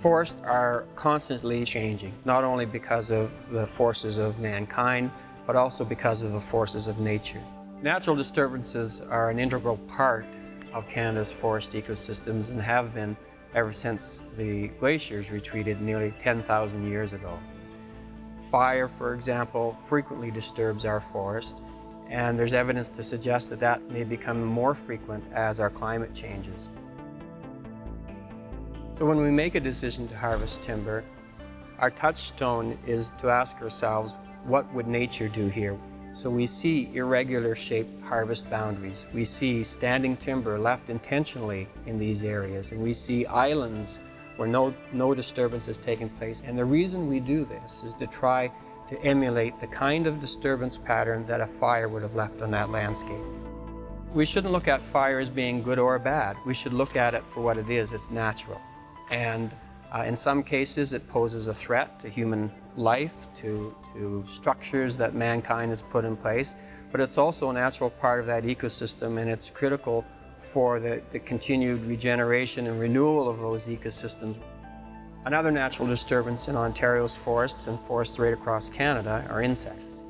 Forests are constantly changing, not only because of the forces of mankind, but also because of the forces of nature. Natural disturbances are an integral part of Canada's forest ecosystems and have been ever since the glaciers retreated nearly 10,000 years ago. Fire, for example, frequently disturbs our forest, and there's evidence to suggest that that may become more frequent as our climate changes. So when we make a decision to harvest timber, our touchstone is to ask ourselves, what would nature do here? So we see irregular shaped harvest boundaries. We see standing timber left intentionally in these areas, and we see islands where no disturbance has taken place. And the reason we do this is to try to emulate the kind of disturbance pattern that a fire would have left on that landscape. We shouldn't look at fire as being good or bad. We should look at it for what it is. It's natural. And in some cases, it poses a threat to human life, to structures that mankind has put in place. But it's also a natural part of that ecosystem, and it's critical for the continued regeneration and renewal of those ecosystems. Another natural disturbance in Ontario's forests and forests right across Canada are insects.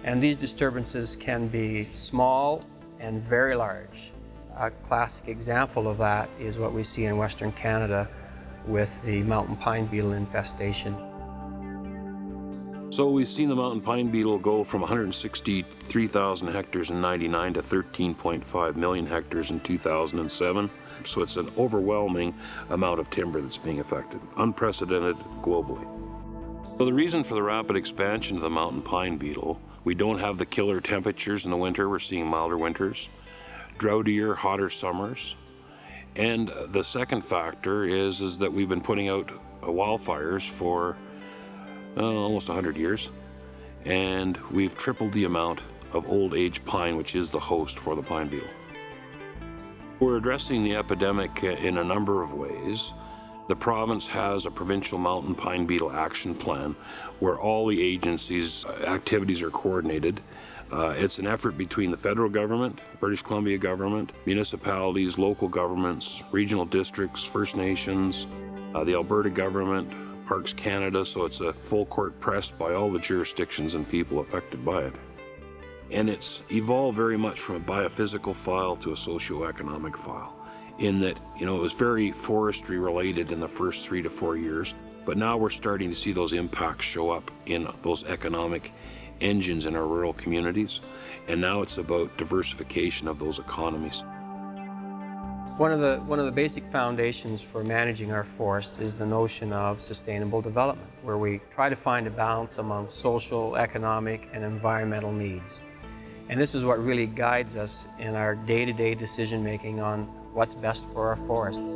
And these disturbances can be small and very large. A classic example of that is what we see in Western Canada with the mountain pine beetle infestation. So we've seen the mountain pine beetle go from 163,000 hectares in '99 to 13.5 million hectares in 2007. So it's an overwhelming amount of timber that's being affected, unprecedented globally. So the reason for the rapid expansion of the mountain pine beetle, we don't have the killer temperatures in the winter. We're seeing milder winters, droughtier, hotter summers. And the second factor is that we've been putting out wildfires for almost 100 years, and we've tripled the amount of old age pine, which is the host for the pine beetle. We're addressing the epidemic in a number of ways. The province has a provincial mountain pine beetle action plan where all the agencies' activities are coordinated. It's an effort between the federal government, British Columbia government, municipalities, local governments, regional districts, First Nations, the Alberta government, Parks Canada, so it's a full court press by all the jurisdictions and people affected by it. And it's evolved very much from a biophysical file to a socioeconomic file, in that, it was very forestry related in the first 3 to 4 years, but now we're starting to see those impacts show up in those economic engines in our rural communities, and now it's about diversification of those economies. One of the basic foundations for managing our forests is the notion of sustainable development, where we try to find a balance among social, economic, and environmental needs. And this is what really guides us in our day-to-day decision-making on what's best for our forests.